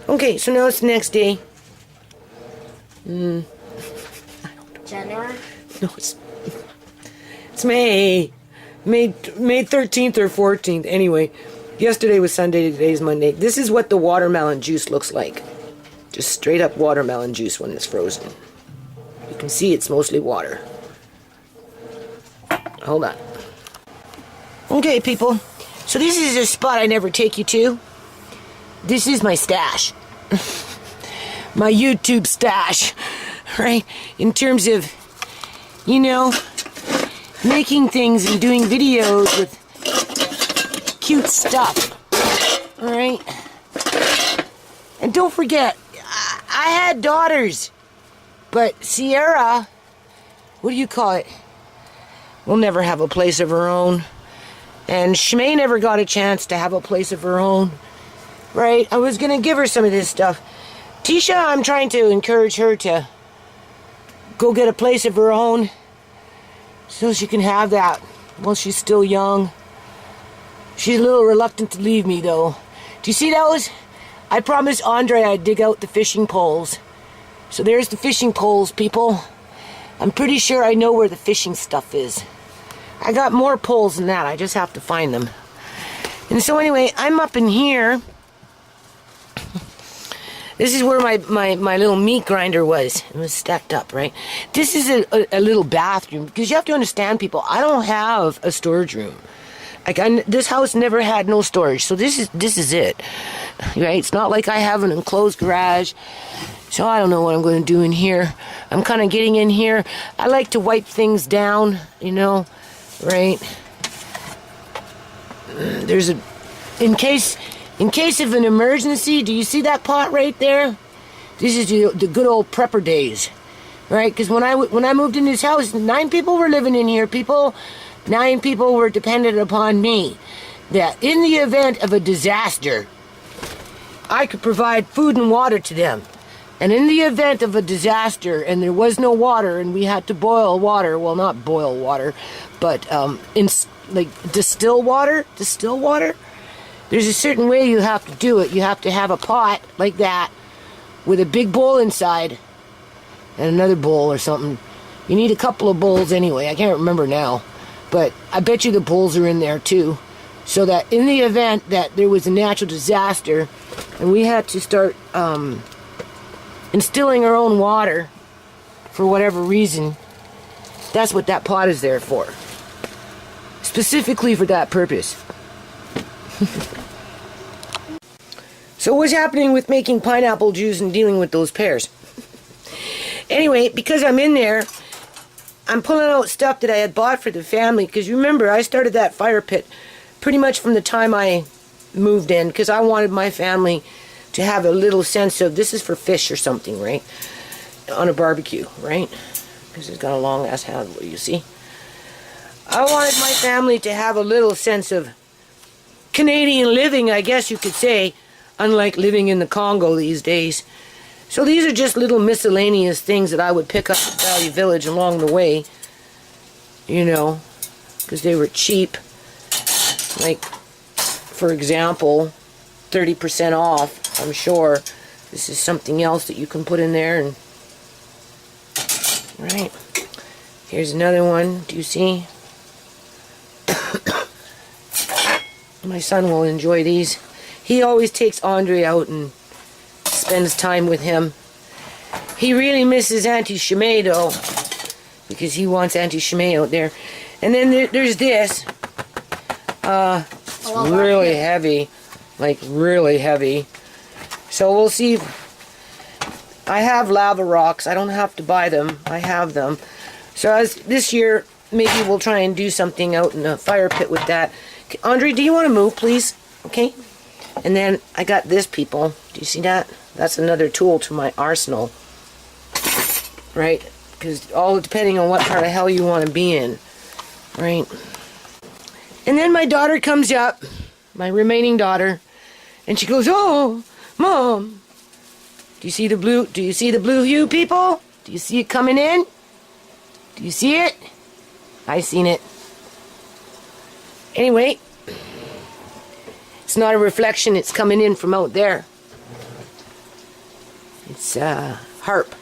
Okay, so now it's the next day. January? No, it's May. May 13th or 14th. Anyway, yesterday was Sunday, today's Monday. This is what the watermelon juice looks like. Just straight up watermelon juice when it's frozen. You can see it's mostly water. Hold on. Okay, people. So this is a spot I never take you to. This is my stash. My YouTube stash. Right? In terms of, you know, making things and doing videos with cute stuff. Alright? And don't forget, I had daughters. But Sierra, what do you call it? Will never have a place of her own. And Shmay never got a chance to have a place of her own. Right? I was going to give her some of this stuff. Tisha, I'm trying to encourage her to go get a place of her own so she can have that while she's still young. She's a little reluctant to leave me, though. Do you see those? I promised Andre I'd dig out the fishing poles. So there's the fishing poles, people. I'm pretty sure I know where the fishing stuff is. I got more poles than that. I just have to find them. And so anyway, I'm up in here. This is where my little meat grinder was. It was stacked up, right? This is a little bathroom. Because you have to understand, people, I don't have a storage room. Like, this house never had no storage. So this is it. Right? It's not like I have an enclosed garage. So I don't know what I'm going to do in here. I'm kind of getting in here. I like to wipe things down, you know. Right? There's a... In case of an emergency, do you see that pot right there? This is the good old prepper days, right? Because when I moved in this house, 9 people were living in here. 9 people were dependent upon me. That in the event of a disaster, I could provide food and water to them. And in the event of a disaster, and there was no water, and we had to boil water, well, not boil water, but distill water. There's a certain way you have to do it. You have to have a pot like that with a big bowl inside and another bowl or something. You need a couple of bowls anyway. I can't remember now. But I bet you the bowls are in there too. So that in the event that there was a natural disaster and we had to start instilling our own water for whatever reason, that's what that pot is there for. Specifically for that purpose. So what's happening with making pineapple juice and dealing with those pears? Anyway, because I'm in there, I'm pulling out stuff that I had bought for the family. Because remember, I started that fire pit pretty much from the time I moved in. Because I wanted my family to have a little sense of, this is for fish or something, right? On a barbecue, right? Because it's got a long ass handle, you see? I wanted my family to have a little sense of Canadian living, I guess you could say, unlike living in the Congo these days. So these are just little miscellaneous things that I would pick up at Value Village along the way, you know, because they were cheap. Like, for example, 30% off, I'm sure. This is something else that you can put in there. And right, here's another one. Do you see? My son will enjoy these. He always takes Andre out and spends time with him. He really misses Auntie Shmay though, because he wants Auntie Shmay out there. And then there's this. It's really heavy, like really heavy. So we'll see. I have lava rocks. I don't have to buy them. I have them. So as this year, maybe we'll try and do something out in a fire pit with that. Andre, do you want to move, please? Okay. And then I got this, people. Do you see that? That's another tool to my arsenal. Right? Because all depending on what part of hell you want to be in. Right? And then my daughter comes up, my remaining daughter, and she goes, "Oh, Mom, do you see the blue? Do you see the blue hue, people? Do you see it coming in? Do you see it? I seen it. Anyway, it's not a reflection, it's coming in from out there. It's harp.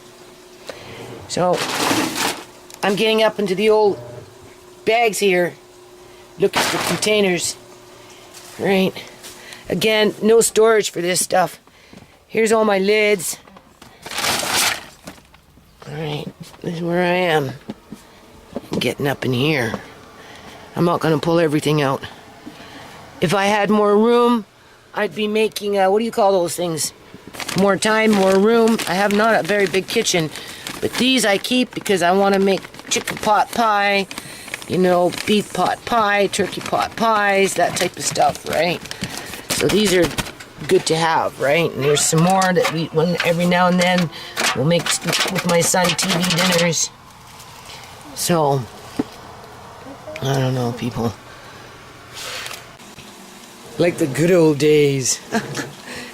So I'm getting up into the old bags here, looking for containers. Right. Again, no storage for this stuff. Here's all my lids. Alright, this is where I am. I'm getting up in here. I'm not going to pull everything out. If I had more room, I'd be making, what do you call those things? More time, more room. I have not a very big kitchen, but these I keep because I want to make chicken pot pie, you know, beef pot pie, turkey pot pies, that type of stuff, right? So these are good to have, right? And there's some more that we, every now and then, we'll make with my son TV dinners. So, I don't know, people. Like the good old days.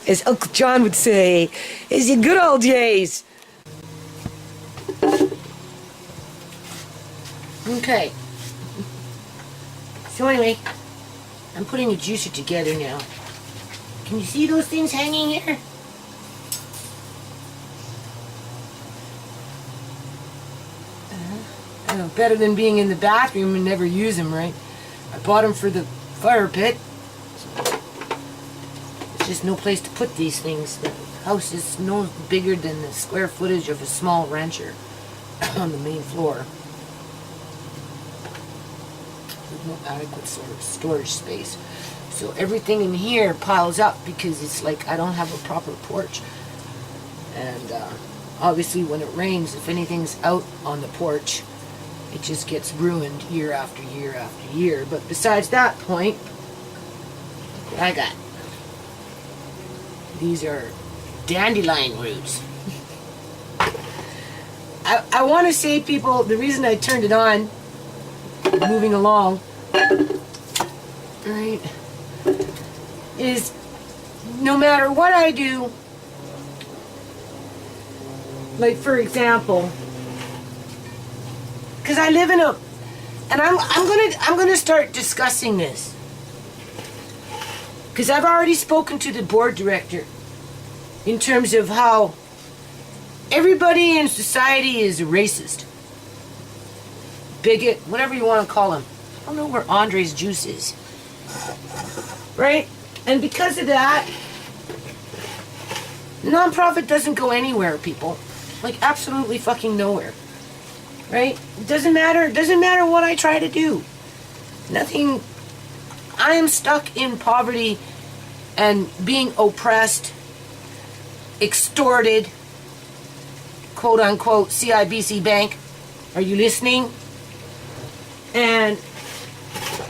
As Uncle John would say, it's the good old days. Okay. So anyway, I'm putting the juicer together now. Can you see those things hanging here? I know, better than being in the bathroom and never use them, right? I bought them for the fire pit. There's just no place to put these things. The house is no bigger than the square footage of a small rancher on the main floor. There's no adequate sort of storage space. So everything in here piles up because it's like I don't have a proper porch. And obviously when it rains, if anything's out on the porch, it just gets ruined year after year after year. But besides that point, what I got. These are dandelion roots. I want to say, people, the reason I turned it on, moving along, right, is no matter what I do, like for example, because I live in a, and I'm gonna start discussing this, because I've already spoken to the board director in terms of how everybody in society is a racist, bigot, whatever you want to call him. I don't know where Andre's juice is, right? And because of that, nonprofit doesn't go anywhere, people. Like absolutely fucking nowhere. Right? It doesn't matter. It doesn't matter what I try to do. Nothing. I am stuck in poverty and being oppressed, extorted, quote unquote, CIBC Bank. Are you listening? And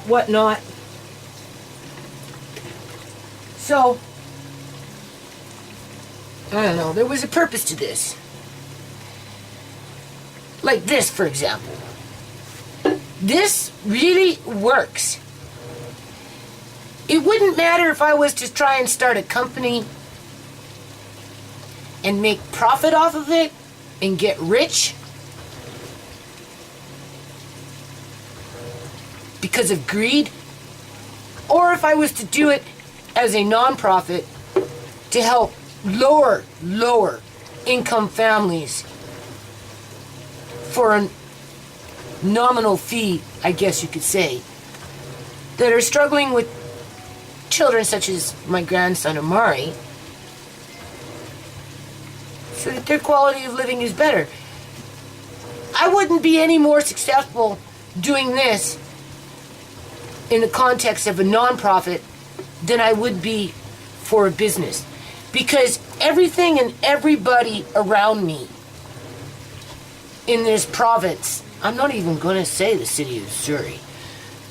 whatnot. So, I don't know, there was a purpose to this. Like this, for example. This really works. It wouldn't matter if I was to try and start a company and make profit off of it and get rich because of greed, or if I was to do it as a non-profit to help lower income families for a nominal fee, I guess you could say, that are struggling with children such as my grandson Amari, so that their quality of living is better. I wouldn't be any more successful doing this in the context of a non-profit than I would be for a business. Because everything and everybody around me in this province, I'm not even going to say the city of Surrey,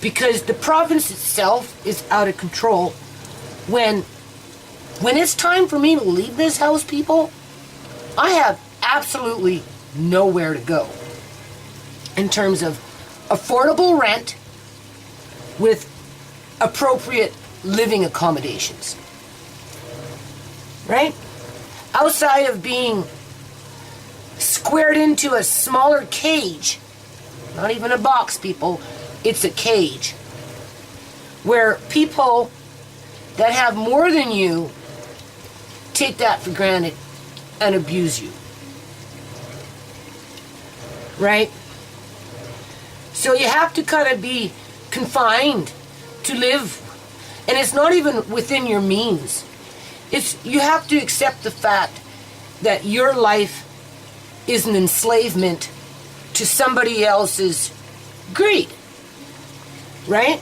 because the province itself is out of control. When it's time for me to leave this house, people, I have absolutely nowhere to go in terms of affordable rent with appropriate living accommodations. Right? Outside of being squared into a smaller cage, not even a box, people, it's a cage, where people that have more than you take that for granted and abuse you. Right? So you have to kind of be confined to live, and it's not even within your means. You have to accept the fact that your life is an enslavement to somebody else's greed. Right?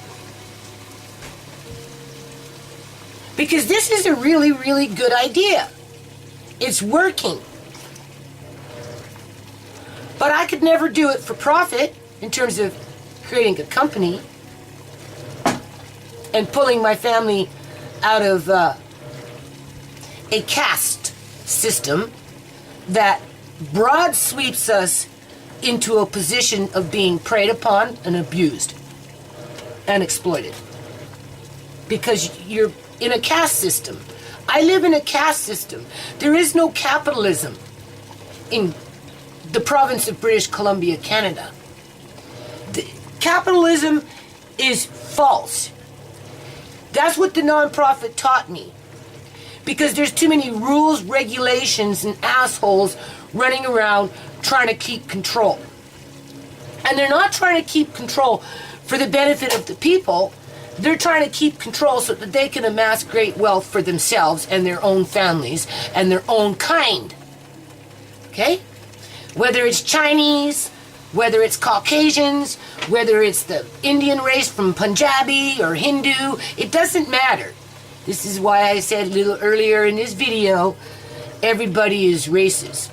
Because this is a really, really good idea. It's working. But I could never do it for profit in terms of creating a company and pulling my family out of a caste system that broad sweeps us into a position of being preyed upon and abused and exploited. Because you're in a caste system. I live in a caste system. There is no capitalism in the province of British Columbia, Canada. Capitalism is false. That's what the nonprofit taught me. Because there's too many rules, regulations, and assholes running around trying to keep control. And they're not trying to keep control for the benefit of the people. They're trying to keep control so that they can amass great wealth for themselves and their own families and their own kind. Okay? Whether it's Chinese, whether it's Caucasians, whether it's the Indian race from Punjabi or Hindu, it doesn't matter. This is why I said a little earlier in this video, everybody is racist,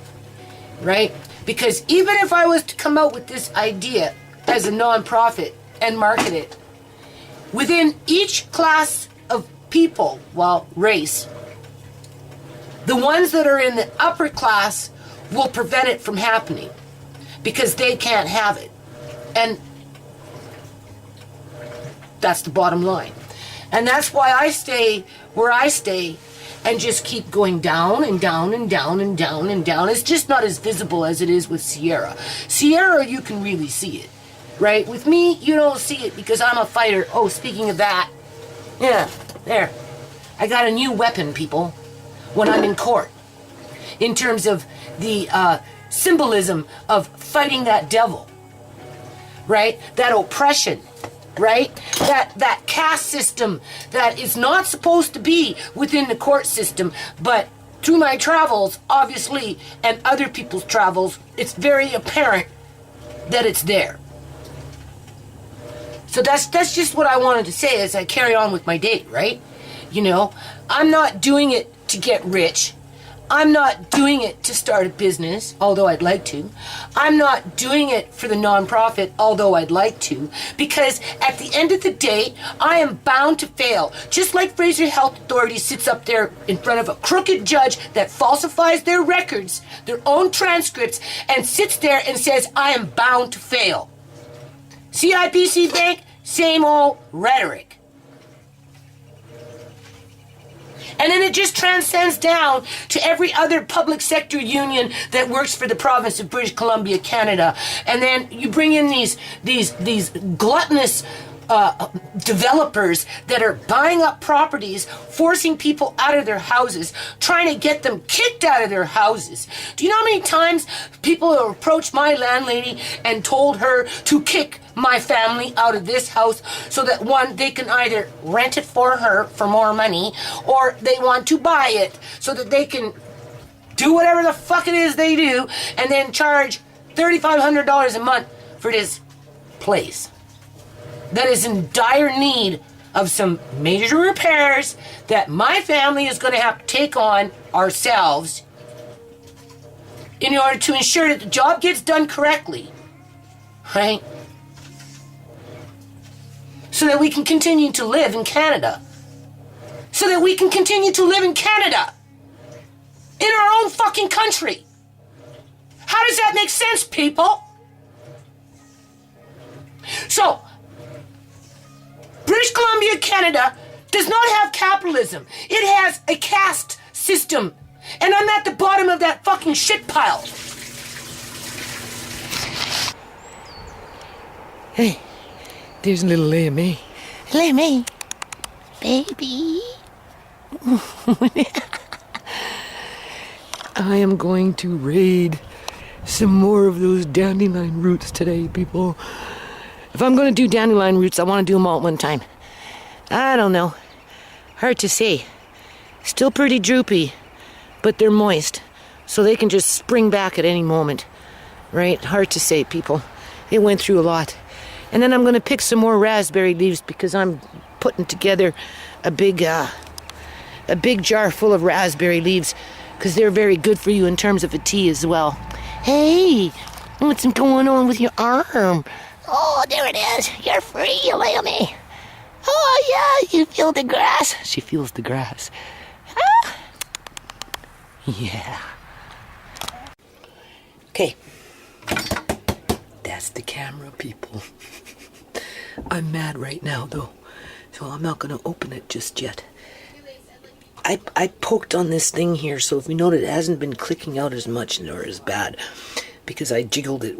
right? Because even if I was to come out with this idea as a nonprofit and market it, within each class of people, race, the ones that are in the upper class will prevent it from happening because they can't have it. And that's the bottom line. And that's why I stay where I stay and just keep going down and down and down and down and down. It's just not as visible as it is with Sierra. Sierra, you can really see it, right? With me, you don't see it because I'm a fighter. Oh, speaking of that, yeah, there. I got a new weapon, people, when I'm in court. In terms of the symbolism of fighting that devil, right? That oppression, right? That caste system that is not supposed to be within the court system, but through my travels, obviously, and other people's travels, it's very apparent that it's there. So that's just what I wanted to say as I carry on with my date, right? You know, I'm not doing it to get rich. I'm not doing it to start a business, although I'd like to. I'm not doing it for the nonprofit, although I'd like to. Because at the end of the day, I am bound to fail. Just like Fraser Health Authority sits up there in front of a crooked judge that falsifies their records, their own transcripts, and sits there and says, I am bound to fail. CIPC Bank, same old rhetoric. And then it just transcends down to every other public sector union that works for the province of British Columbia, Canada. And then you bring in these gluttonous developers that are buying up properties, forcing people out of their houses, trying to get them kicked out of their houses. Do you know how many times people have approached my landlady and told her to kick my family out of this house so that, one, they can either rent it for her for more money, or they want to buy it so that they can do whatever the fuck it is they do and then charge $3,500 a month for this place that is in dire need of some major repairs that my family is going to have to take on ourselves in order to ensure that the job gets done correctly, right? So that we can continue to live in Canada. So that we can continue to live in Canada. In our own fucking country. How does that make sense, people? So, British Columbia, Canada does not have capitalism. It has a caste system. And I'm at the bottom of that fucking shit pile. Hey, there's a little Lemmy. Lemmy, baby. I am going to raid some more of those dandelion roots today, people. If I'm going to do dandelion roots, I want to do them all at one time. I don't know. Hard to say. Still pretty droopy, but they're moist, so they can just spring back at any moment. Right? Hard to say, people. It went through a lot. And then I'm going to pick some more raspberry leaves because I'm putting together a big jar full of raspberry leaves because they're very good for you in terms of a tea as well. Hey, what's going on with your arm? Oh, there it is. You're free, you lammy. Oh, yeah, you feel the grass. She feels the grass. Ah. Yeah. Okay. That's the camera, people. I'm mad right now, though, so I'm not going to open it just yet. I poked on this thing here, so if we notice, it hasn't been clicking out as much or as bad because I jiggled it.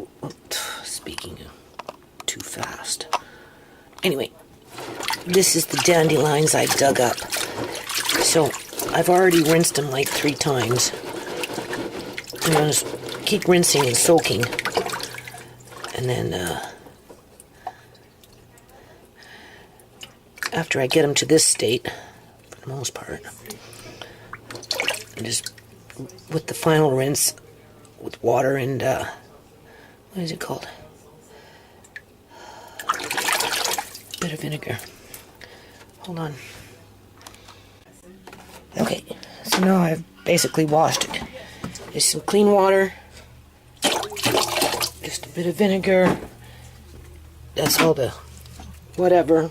Speaking too fast. Anyway, this is the dandelions I dug up. So I've already rinsed them like 3 times. I'm going to keep rinsing and soaking. And then after I get them to this state, for the most part, and just with the final rinse with water and what is it called? Bit of vinegar. Hold on. Okay, so now I've basically washed it. There's some clean water, just a bit of vinegar. That's all the whatever.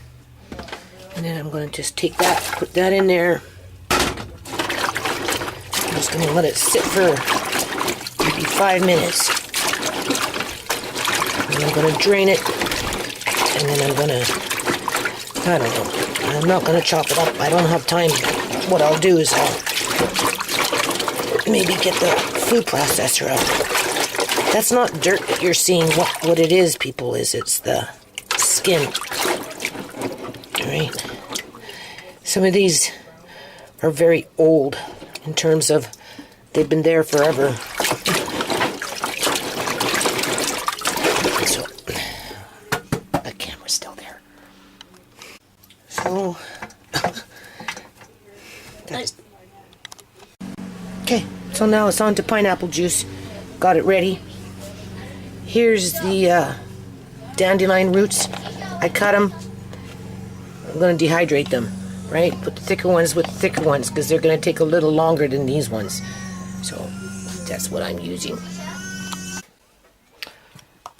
And then I'm going to just take that, put that in there. I'm just going to let it sit for maybe 5 minutes. And I'm going to drain it. And then I'm going to, I don't know, I'm not going to chop it up. I don't have time. What I'll do is I'll maybe get the food processor out. That's not dirt that you're seeing. What it is, people, is it's the skin. Alright. Some of these are very old in terms of they've been there forever. So, the camera's still there. So, okay, so now it's on to pineapple juice. Got it ready. Here's the dandelion roots. I cut them. I'm going to dehydrate them, right? Put the thicker ones with the thicker ones because they're going to take a little longer than these ones. So that's what I'm using.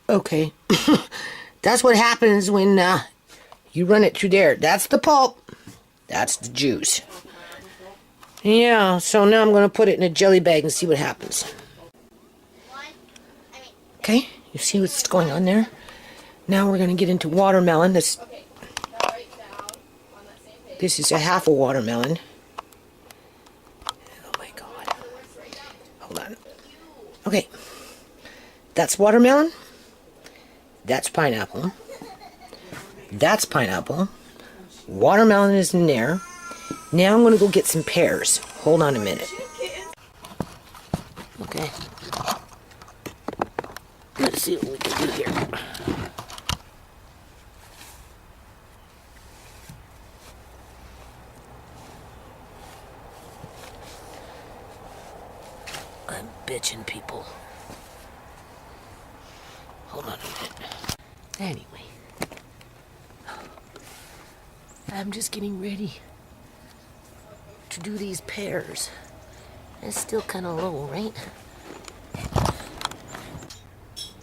Okay. That's what happens when you run it through there. That's the pulp. That's the juice. Yeah, so now I'm going to put it in a jelly bag and see what happens. Okay, you see what's going on there? Now we're going to get into watermelon. This is a half a watermelon. Oh my God. Hold on. Okay. That's watermelon. That's pineapple. That's pineapple. Watermelon is in there. Now I'm going to go get some pears. Hold on a minute. Okay. Let's see what we can do here. I'm bitching, people. Hold on a minute. Anyway. I'm just getting ready to do these pears. It's still kind of low, right?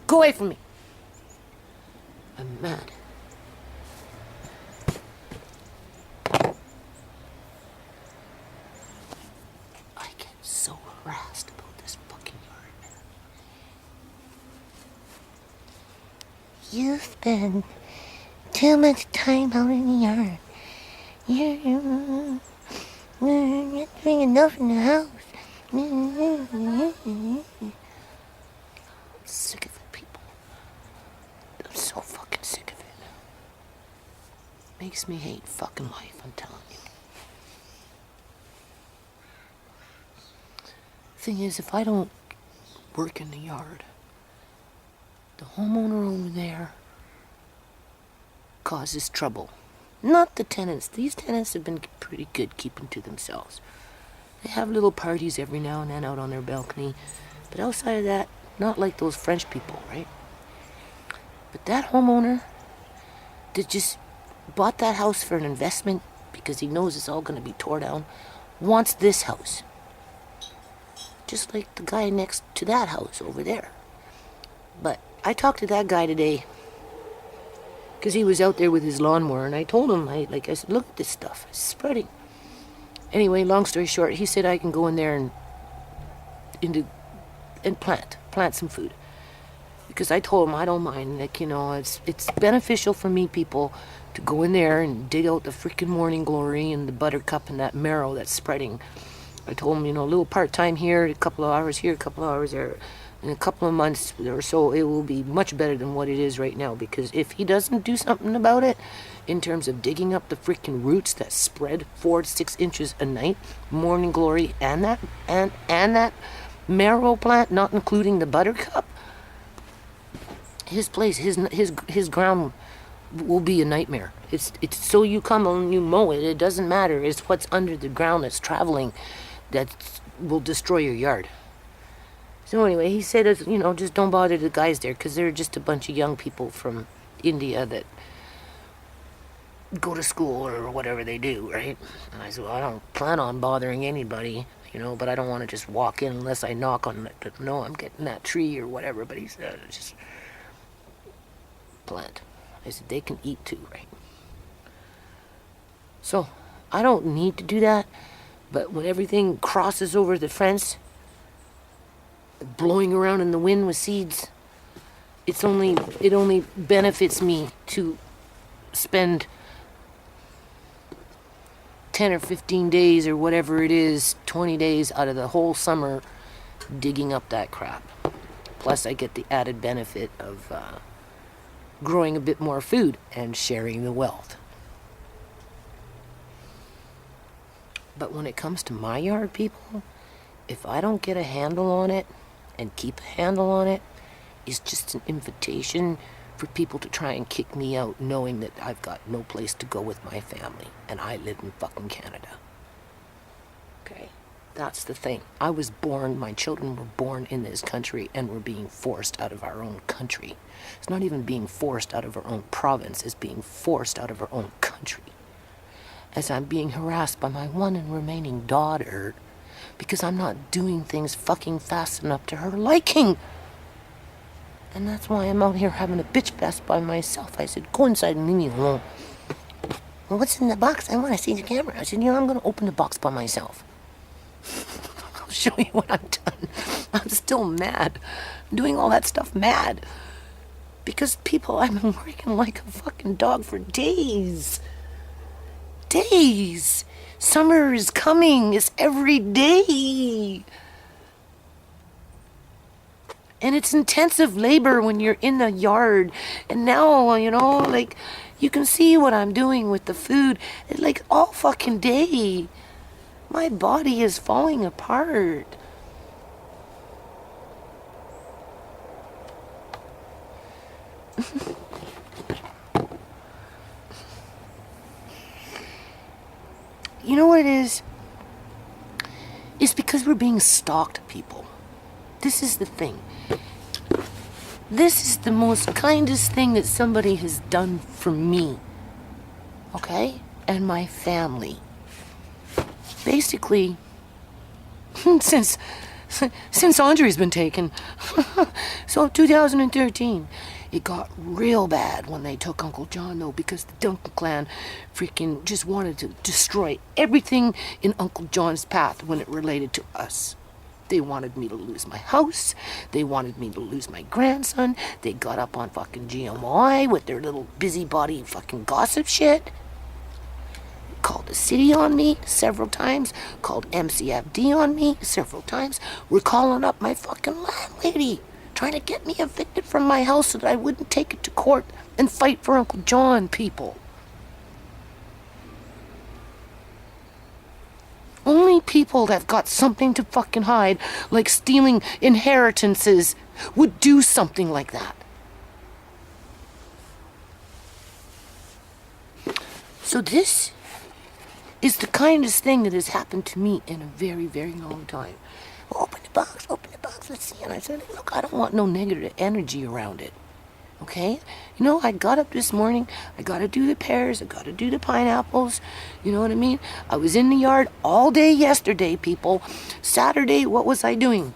Go away from me. I'm mad. I get so harassed about this fucking yard. You spend too much time out in the yard. You're not doing enough in the house. I'm sick of it, people. I'm so fucking sick of it. Makes me hate fucking life, I'm telling you. thing is, if I don't work in the yard, the homeowner over there causes trouble. Not the tenants. These tenants have been pretty good keeping to themselves. They have little parties every now and then out on their balcony. But outside of that, not like those French people, right? But that homeowner that just bought that house for an investment because he knows it's all going to be tore down, wants this house. Just like the guy next to that house over there. But I talked to that guy today because he was out there with his lawnmower, and I told him, I said, look at this stuff, it's spreading. Anyway, long story short, he said I can go in there and plant some food. Because I told him I don't mind, like, you know, it's beneficial for me, people, to go in there and dig out the freaking morning glory and the buttercup and that marrow that's spreading. I told him, you know, a little part-time here, a couple of hours here, a couple of hours there. In a couple of months or so, it will be much better than what it is right now. Because if he doesn't do something about it, in terms of digging up the freaking roots that spread 4 to 6 inches a night, morning glory, and that marrow plant, not including the buttercup, his place, his ground will be a nightmare. It's so you come and you mow it. It doesn't matter. It's what's under the ground that's traveling that will destroy your yard. So anyway, he said, you know, just don't bother the guys there because they're just a bunch of young people from India that go to school or whatever they do, right? And I said, well, I don't plan on bothering anybody, you know, but I don't want to just walk in unless I knock on it. No, I'm getting that tree or whatever. But he said, just plant. I said, they can eat too, right? So I don't need to do that, but when everything crosses over the fence, blowing around in the wind with seeds, it only benefits me to spend 10 or 15 days or whatever it is, 20 days out of the whole summer digging up that crap. Plus I get the added benefit of growing a bit more food and sharing the wealth. But when it comes to my yard, people, if I don't get a handle on it and keep a handle on it, it's just an invitation for people to try and kick me out, knowing that I've got no place to go with my family and I live in fucking Canada. Okay? That's the thing. I was born, my children were born in this country and we're being forced out of our own country. It's not even being forced out of our own province, it's being forced out of our own country. As I'm being harassed by my one and remaining daughter because I'm not doing things fucking fast enough to her liking. And that's why I'm out here having a bitch fest by myself. I said, go inside and leave me alone. Well, what's in the box? I want to see the camera. I said, you know, I'm going to open the box by myself. I'll show you what I've done. I'm still mad. I'm doing all that stuff mad. Because people, I've been working like a fucking dog for days. Days. Summer is coming. It's every day. And it's intensive labor when you're in the yard. And now, you know, like, you can see what I'm doing with the food. It's like all fucking day. My body is falling apart. You know what it is? It's because we're being stalked, people. This is the thing. This is the most kindest thing that somebody has done for me. Okay? And my family. Basically, since Andre's been taken. So 2013. It got real bad when they took Uncle John, though, because the Duncan clan freaking just wanted to destroy everything in Uncle John's path when it related to us. They wanted me to lose my house. They wanted me to lose my grandson. They got up on fucking GMI with their little busybody fucking gossip shit. Called the city on me several times. Called MCFD on me several times. We're calling up my fucking landlady, trying to get me evicted from my house so that I wouldn't take it to court and fight for Uncle John, people. Only people that've got something to fucking hide, like stealing inheritances, would do something like that. So this is the kindest thing that has happened to me in a very, very long time. Open the box, let's see. And I said, look, I don't want no negative energy around it. Okay? You know, I got up this morning, I gotta do the pears, I gotta do the pineapples, you know what I mean? I was in the yard all day yesterday, people. Saturday, what was I doing?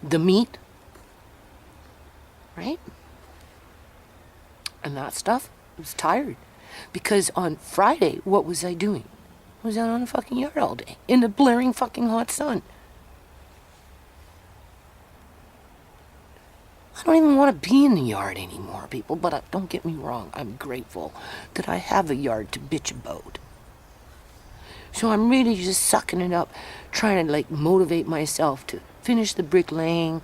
The meat. Right? And that stuff, I was tired. Because on Friday, what was I doing? I was out on the fucking yard all day, in the blaring fucking hot sun. I don't even want to be in the yard anymore, people, but don't get me wrong, I'm grateful that I have a yard to bitch about. So I'm really just sucking it up, trying to like motivate myself to finish the bricklaying,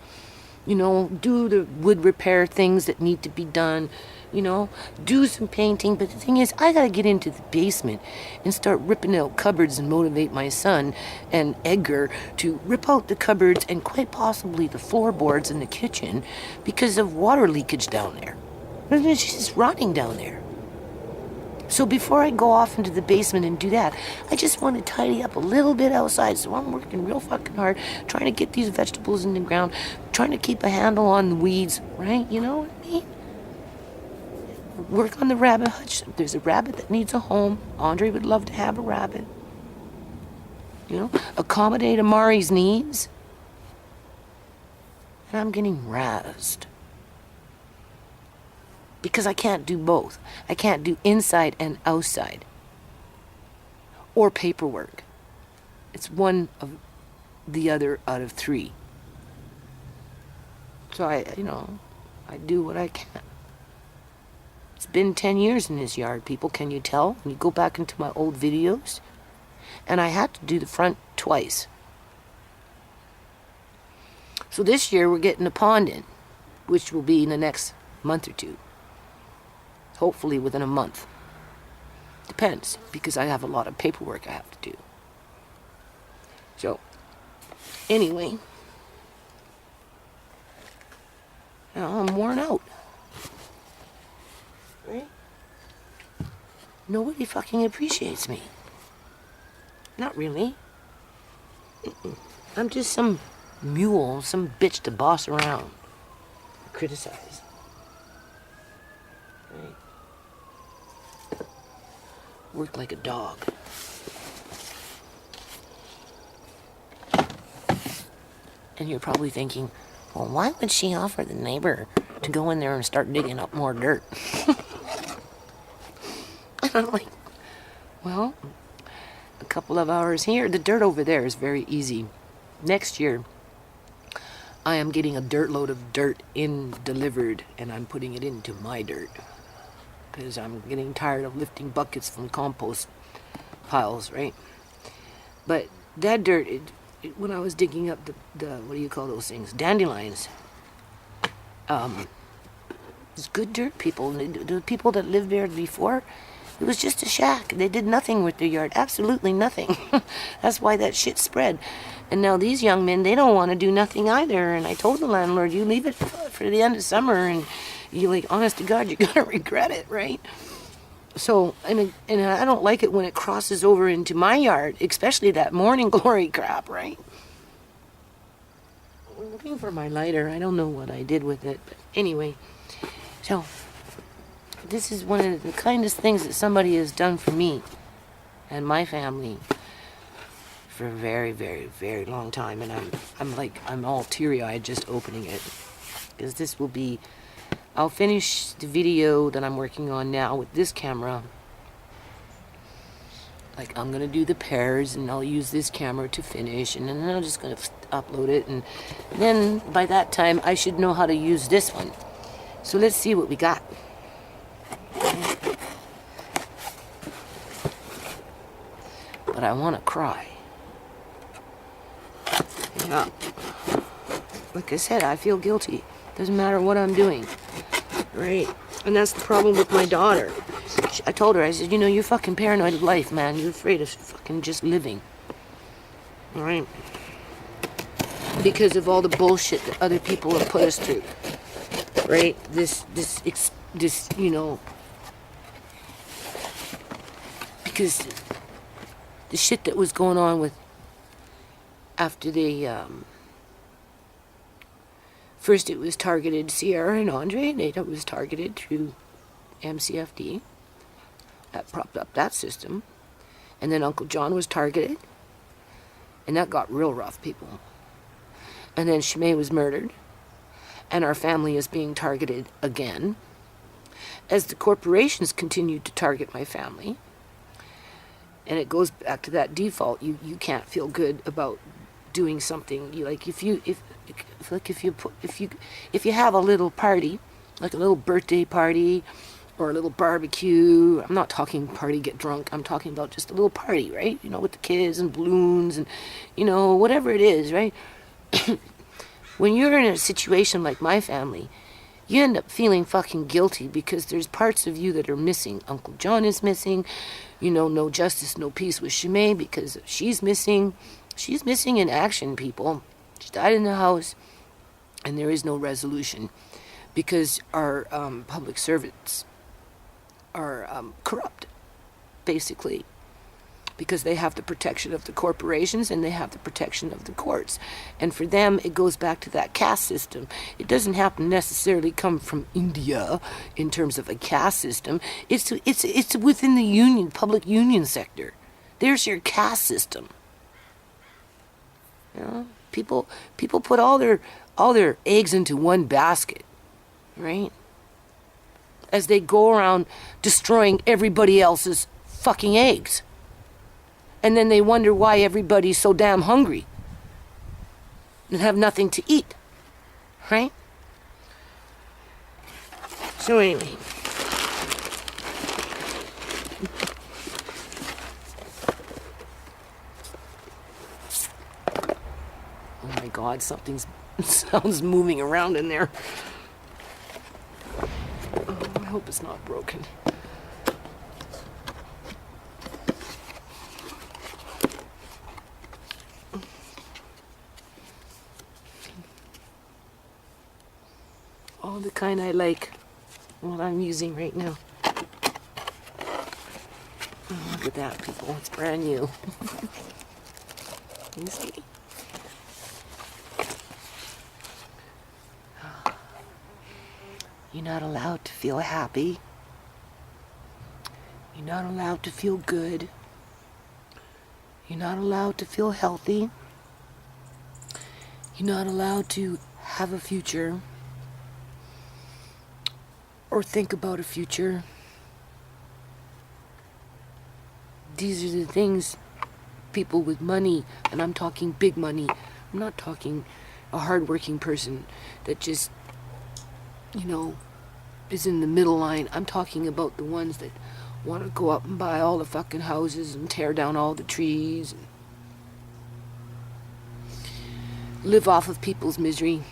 you know, do the wood repair things that need to be done, you know, do some painting. But the thing is, I gotta get into the basement and start ripping out cupboards and motivate my son and Edgar to rip out the cupboards and quite possibly the floorboards in the kitchen because of water leakage down there. It's just rotting down there. So before I go off into the basement and do that, I just want to tidy up a little bit outside. So I'm working real fucking hard, trying to get these vegetables in the ground, trying to keep a handle on the weeds, right? You know what I mean? Work on the rabbit hutch. If there's a rabbit that needs a home, Andre would love to have a rabbit. You know, accommodate Amari's needs. And I'm getting razzed. Because I can't do both. I can't do inside and outside. Or paperwork. It's one of the other out of three. So I do what I can. It's been 10 years in this yard, people. Can you tell? When you go back into my old videos. And I had to do the front twice. So this year we're getting a pond in, which will be in the next month or two. Hopefully within a month. Depends, because I have a lot of paperwork I have to do. So, anyway, now I'm worn out. Right? Nobody fucking appreciates me. Not really. I'm just some mule, some bitch to boss around, criticize. Right? Work like a dog. And you're probably thinking, well, why would she offer the neighbor to go in there and start digging up more dirt? And I'm like, well, a couple of hours here. The dirt over there is very easy. Next year, I am getting a dirt load of dirt delivered, and I'm putting it into my dirt. Because I'm getting tired of lifting buckets from compost piles, right? But that dirt, when I was digging up the what do you call those things? Dandelions. It's good dirt, people. The people that lived there before, it was just a shack. They did nothing with their yard. Absolutely nothing. That's why that shit spread. And now these young men, they don't want to do nothing either. And I told the landlord, you leave it for the end of summer, and you, like, honest to God, you're gonna regret it, right? So, and I don't like it when it crosses over into my yard, especially that morning glory crap, right? I'm looking for my lighter. I don't know what I did with it, but anyway. So, this is one of the kindest things that somebody has done for me and my family for a very, very, very long time. And I'm all teary-eyed just opening it, because this will be, I'll finish the video that I'm working on now with this camera. Like, I'm gonna do the pears, and I'll use this camera to finish, and then I'm just gonna upload it, and then by that time I should know how to use this one. So let's see what we got. But I want to cry. Yeah. Like I said, I feel guilty. Doesn't matter what I'm doing. Right? And that's the problem with my daughter. I told her, I said, you know, you're fucking paranoid of life, man. You're afraid of fucking just living. Right? Because of all the bullshit that other people have put us through. Right? This, you know, because the shit that was going on with after they, first it was targeted Sierra and Andre, and it was targeted through MCFD. That propped up that system. And then Uncle John was targeted. And that got real rough, people. And then Shimei was murdered. And our family is being targeted again. As the corporations continued to target my family. And it goes back to that default. You can't feel good about doing something. You like if you have a little party, like a little birthday party or a little barbecue. I'm not talking party get drunk. I'm talking about just a little party, right? You know, with the kids and balloons and, you know, whatever it is, right? When you're in a situation like my family, you end up feeling fucking guilty because there's parts of you that are missing. Uncle John is missing. You know, no justice, no peace with Shimei because she's missing. She's missing in action, people. She died in the house, and there is no resolution because our public servants are corrupt, basically, because they have the protection of the corporations and they have the protection of the courts. And for them, it goes back to that caste system. It doesn't have to necessarily come from India in terms of a caste system. It's within the union, public union sector. There's your caste system. You know, people put all their eggs into one basket, right? As they go around destroying everybody else's fucking eggs. And then they wonder why everybody's so damn hungry and have nothing to eat, right? So anyway. Oh my God, sounds moving around in there. Oh, I hope it's not broken. Oh, the kind I like. What I'm using right now. Oh, look at that, people. It's brand new. You see? You're not allowed to feel happy. You're not allowed to feel good. You're not allowed to feel healthy. You're not allowed to have a future or think about a future. These are the things people with money, and I'm talking big money. I'm not talking a hardworking person that just, you know, is in the middle line. I'm talking about the ones that want to go up and buy all the fucking houses and tear down all the trees and live off of people's misery.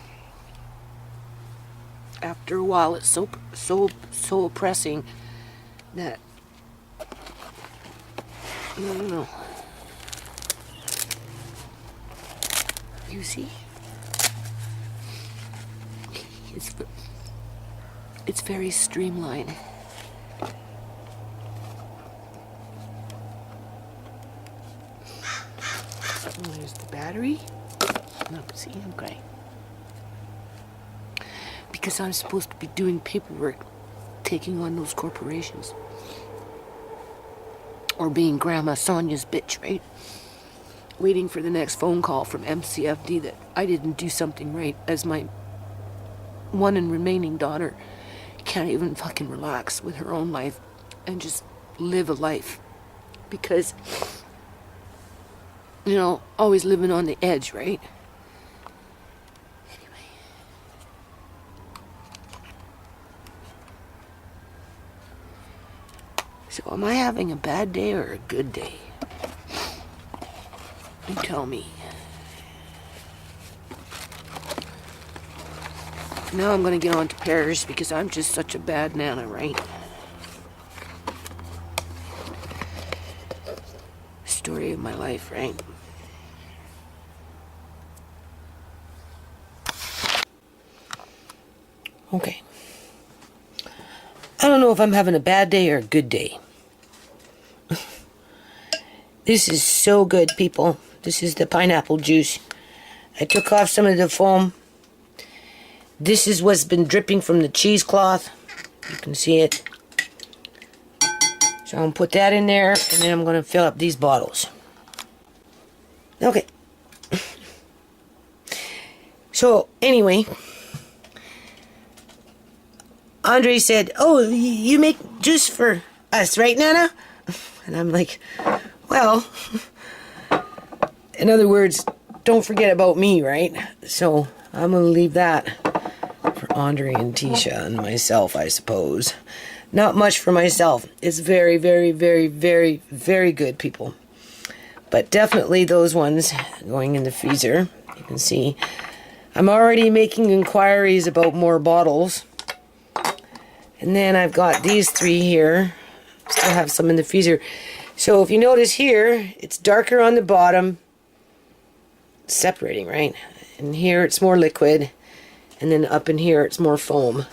After a while, it's so oppressing that I don't know. You see, it's very streamlined. Oh, there's the battery. No, see, okay. Because I'm supposed to be doing paperwork, taking on those corporations. Or being Grandma Sonia's bitch, right? Waiting for the next phone call from MCFD that I didn't do something right, as my one and remaining daughter can't even fucking relax with her own life and just live a life. Because, you know, always living on the edge, right? So am I having a bad day or a good day? You tell me. Now I'm going to get on to pears because I'm just such a bad nana, right? Story of my life, right? Okay. I don't know if I'm having a bad day or a good day. This is so good, people. This is the pineapple juice. I took off some of the foam. This is what's been dripping from the cheesecloth. You can see it. So I'm going to put that in there, and then I'm going to fill up these bottles. Okay. So, anyway, Andre said, oh, you make juice for us, right, Nana? And I'm like, well, in other words, don't forget about me, right? So I'm going to leave that for Andre and Tisha and myself, I suppose. Not much for myself. It's very, very, very, very, very good, people. But definitely those ones going in the freezer. You can see I'm already making inquiries about more bottles. And then I've got these 3 here. Still have some in the freezer. So if you notice here, it's darker on the bottom. It's separating, right? And here it's more liquid. And then up in here it's more foam.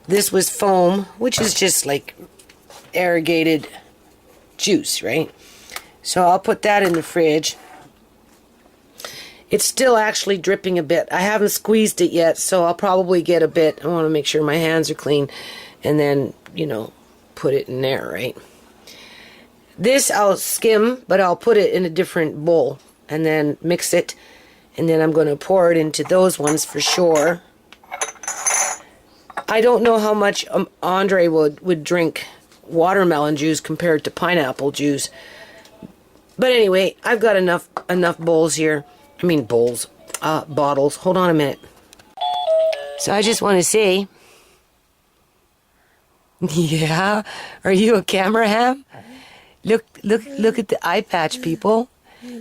This was foam, which is just like irrigated juice, right? So I'll put that in the fridge. It's still actually dripping a bit. I haven't squeezed it yet, so I'll probably get a bit. I want to make sure my hands are clean. And then, you know, put it in there, right? This I'll skim, but I'll put it in a different bowl. And then mix it. And then I'm going to pour it into those ones for sure. I don't know how much Andre would drink watermelon juice compared to pineapple juice. But anyway, I've got enough bowls here. I mean bowls, bottles. Hold on a minute. So I just want to say, yeah, are you a camera ham? Look at the eye patch, people.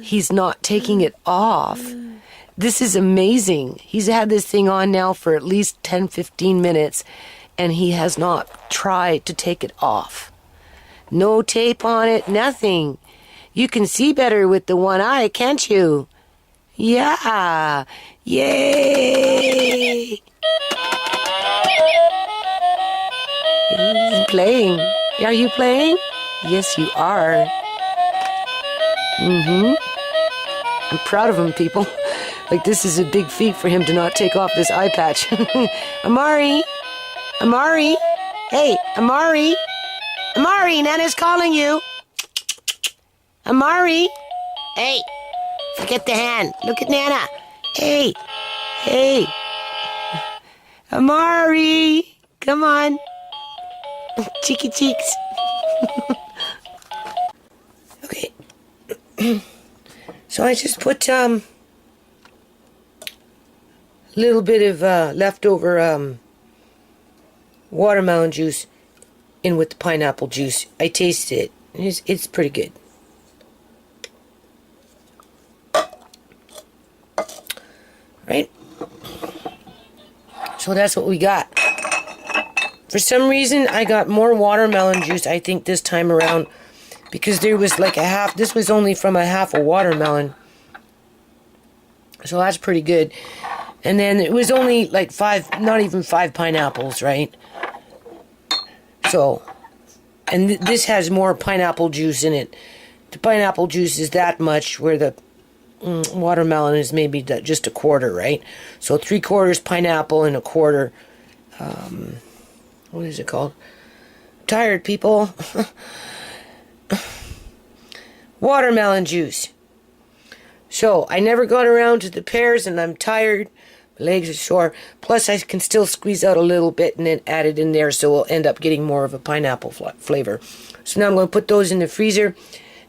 He's not taking it off. This is amazing. He's had this thing on now for at least 10-15 minutes, and he has not tried to take it off. No tape on it, nothing. You can see better with the one eye, can't you? Yeah. Yay. He's playing. Are you playing? Yes, you are. I'm proud of him, people. Like, this is a big feat for him to not take off this eye patch. Amari! Amari! Hey, Amari! Amari, Nana's calling you! Amari! Hey! Forget the hand. Look at Nana. Hey! Hey! Amari! Come on! Cheeky cheeks. Okay. So I just put little bit of leftover watermelon juice in with the pineapple juice. I tasted it. It's pretty good. Right? So that's what we got. For some reason, I got more watermelon juice, I think, this time around. Because there was like a half. This was only from a half a watermelon. So that's pretty good. And then it was only like 5, not even 5 pineapples, right? So, and this has more pineapple juice in it. The pineapple juice is that much, where the watermelon is maybe just a quarter, right? So 3/4 pineapple and a quarter, what is it called? Tired, people. Watermelon juice. So, I never got around to the pears, and I'm tired. My legs are sore. Plus, I can still squeeze out a little bit and then add it in there, so we'll end up getting more of a pineapple flavor. So now I'm going to put those in the freezer.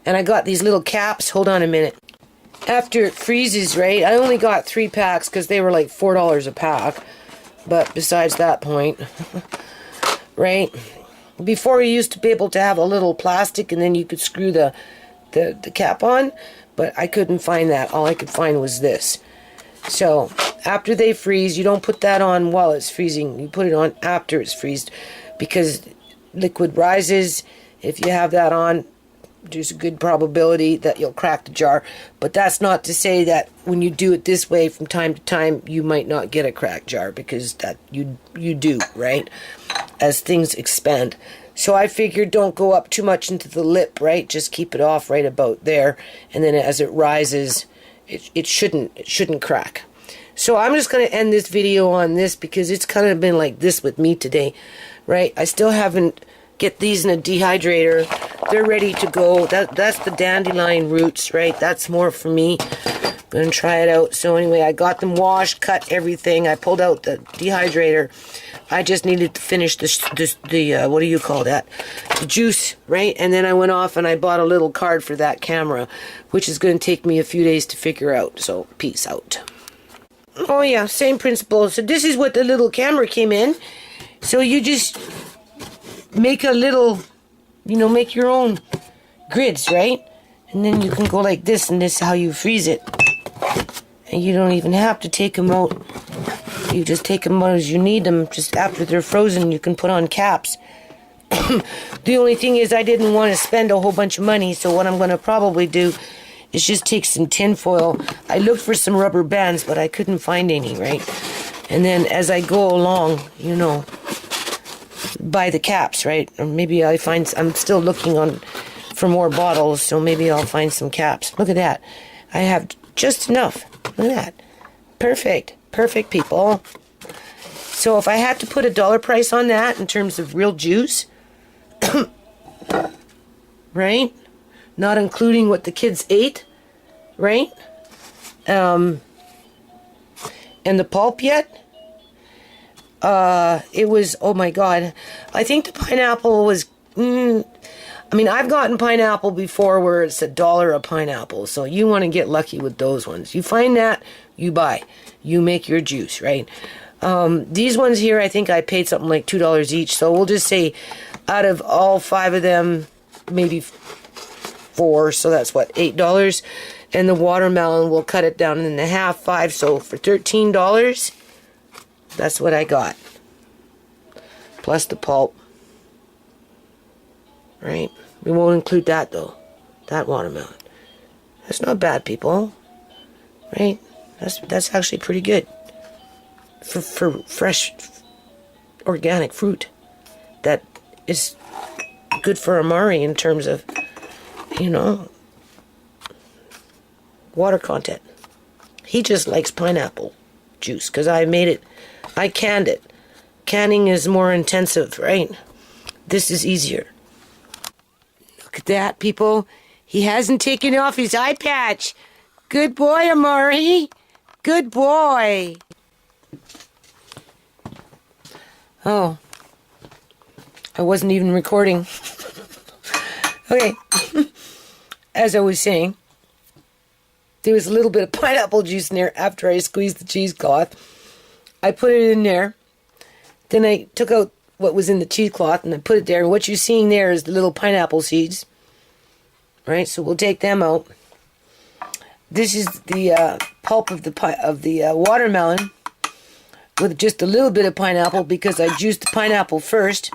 And I got these little caps. Hold on a minute. After it freezes, right, I only got 3 packs because they were like $4 a pack. But besides that point, right, before you used to be able to have a little plastic and then you could screw the cap on, but I couldn't find that. All I could find was this. So after they freeze, you don't put that on while it's freezing. You put it on after it's freezed, because liquid rises. If you have that on, there's a good probability that you'll crack the jar. But that's not to say that when you do it this way from time to time, you might not get a cracked jar, because that you do, right? As things expand. So I figured don't go up too much into the lip, right? Just keep it off right about there. And then as it rises, it shouldn't crack. So I'm just going to end this video on this, because it's kind of been like this with me today, right? I still haven't get these in a dehydrator. They're ready to go. That's the dandelion roots, right? That's more for me. I'm going to try it out. So anyway, I got them washed, cut everything. I pulled out the dehydrator. I just needed to finish the what do you call that? The juice, right? And then I went off and I bought a little card for that camera, which is going to take me a few days to figure out. So peace out. Oh yeah, same principle. So this is what the little camera came in. So you just make a little, make your own grids, right? And then you can go like this, and this is how you freeze it. And you don't even have to take them out. You just take them out as you need them. Just after they're frozen, you can put on caps. The only thing is I didn't want to spend a whole bunch of money, so what I'm going to probably do is just take some tin foil. I looked for some rubber bands, but I couldn't find any, right? And then as I go along, buy the caps, right? Or maybe I'm still looking for more bottles, so maybe I'll find some caps. Look at that. I have just enough. Look at that. Perfect, people. So if I had to put a dollar price on that in terms of real juice, right? Not including what the kids ate, right? And the pulp yet? It was, oh my God. I think the pineapple was, I've gotten pineapple before where it's $1 a pineapple. So you want to get lucky with those ones. You find that, you buy. You make your juice, right? These ones here, I think I paid something like $2 each. So we'll just say out of all 5 of them, maybe 4. So that's what, $8. And the watermelon, we'll cut it down in half, 5. So for $13, that's what I got. Plus the pulp. Right? We won't include that though. That watermelon. That's not bad, people. Right? That's actually pretty good. For fresh organic fruit. That is good for Amari in terms of, water content. He just likes pineapple juice because I canned it. Canning is more intensive, right? This is easier. Look at that, people. He hasn't taken off his eye patch. Good boy, Amari. Good boy. Oh. I wasn't even recording. Okay. As I was saying, there was a little bit of pineapple juice in there after I squeezed the cheesecloth. I put it in there. Then I took out what was in the cheesecloth and I put it there. And what you're seeing there is the little pineapple seeds. Right? So we'll take them out. This is the pulp of the watermelon with just a little bit of pineapple because I juiced the pineapple first.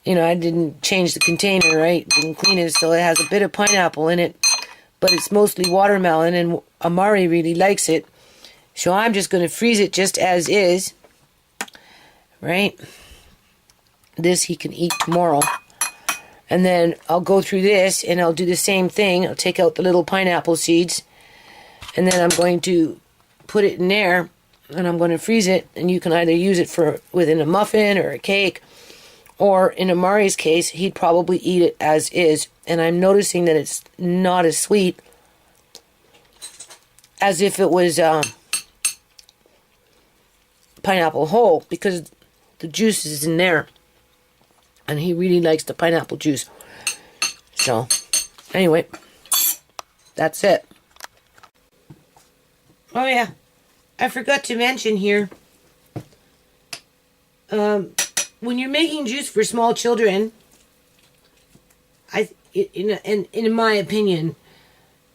I didn't change the container, right? Didn't clean it, so it has a bit of pineapple in it. But it's mostly watermelon, and Amari really likes it. So I'm just going to freeze it just as is. Right? This he can eat tomorrow. And then I'll go through this, and I'll do the same thing. I'll take out the little pineapple seeds. And then I'm going to put it in there, and I'm going to freeze it. And you can either use it within a muffin or a cake. Or in Amari's case, he'd probably eat it as is. And I'm noticing that it's not as sweet as if it was pineapple whole, because the juice is in there. And he really likes the pineapple juice. So, anyway, that's it. Oh yeah, I forgot to mention here. When you're making juice for small children, in my opinion,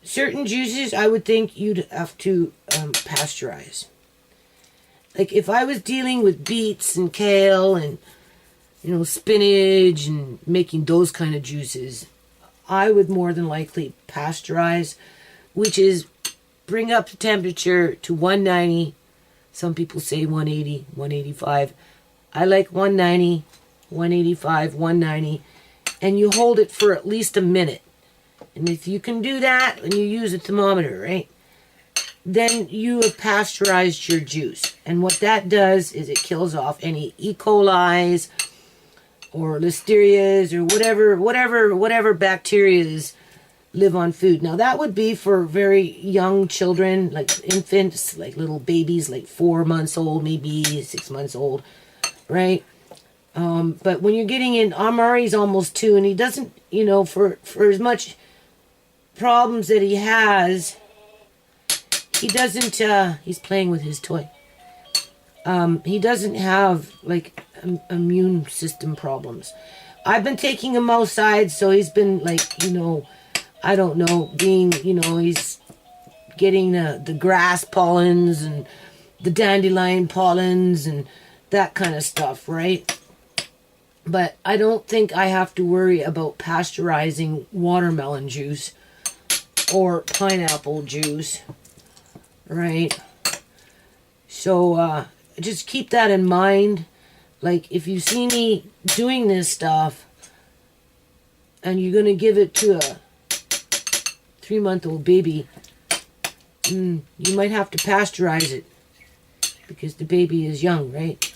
certain juices I would think you'd have to pasteurize. Like if I was dealing with beets and kale and spinach and making those kind of juices, I would more than likely pasteurize, which is bring up the temperature to 190. Some people say 180, 185. I like 190, 185, 190. And you hold it for at least a minute. And if you can do that, and you use a thermometer, right, then you have pasteurized your juice. And what that does is it kills off any E. coli's or listerias or whatever bacterias live on food. Now that would be for very young children, like infants, like little babies, like 4 months old, maybe 6 months old, right? But when you're getting in, Amari's almost 2, and he doesn't, you know, for as much problems that he has, he doesn't, he's playing with his toy. He doesn't have, like, immune system problems. I've been taking him outside, so he's been, like, you know, I don't know, being, you know, he's getting the grass pollens and the dandelion pollens and that kind of stuff, right? But I don't think I have to worry about pasteurizing watermelon juice or pineapple juice, right? So just keep that in mind. Like, if you see me doing this stuff and you're going to give it to a 3-month-old baby, you might have to pasteurize it because the baby is young, right?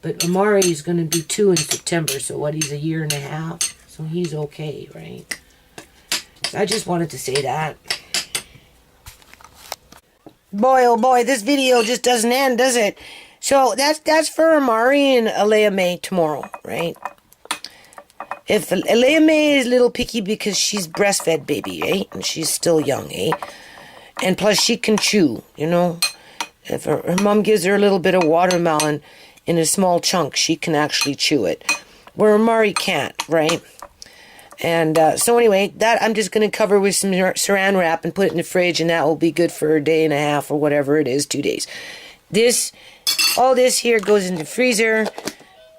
But Amari is going to be 2 in September, so what, he's 1.5 years, so he's okay, right? So I just wanted to say that. Boy, oh boy, this video just doesn't end, does it? So that's for Amari and Alea May tomorrow, right? If Alea May is a little picky because she's breastfed baby, eh? And she's still young, eh? And plus she can chew, you know? If her mom gives her a little bit of watermelon in a small chunk, she can actually chew it. Where Amari can't, right? And so anyway, that I'm just going to cover with some saran wrap and put it in the fridge, and that will be good for 1.5 days or whatever it is, 2 days. All this here goes in the freezer.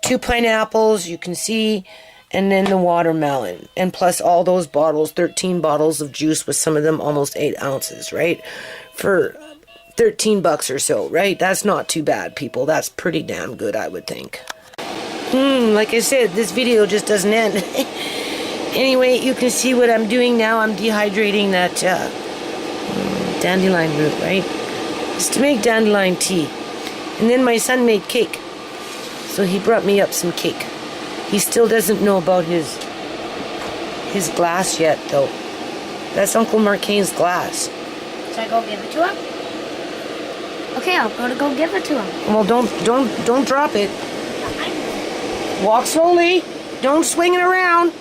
2 pineapples, you can see, and then the watermelon. And plus all those bottles, 13 bottles of juice with some of them almost 8 ounces, right? For $13 or so, right? That's not too bad, people. That's pretty damn good, I would think. Like I said, this video just doesn't end. Anyway, you can see what I'm doing now. I'm dehydrating that dandelion root, right? It's to make dandelion tea. And then my son made cake. So he brought me up some cake. He still doesn't know about his glass yet, though. That's Uncle Marcane's glass. Should I go give it to him? Okay, I'll go give it to him. Well, don't drop it. Walk slowly. Don't swing it around.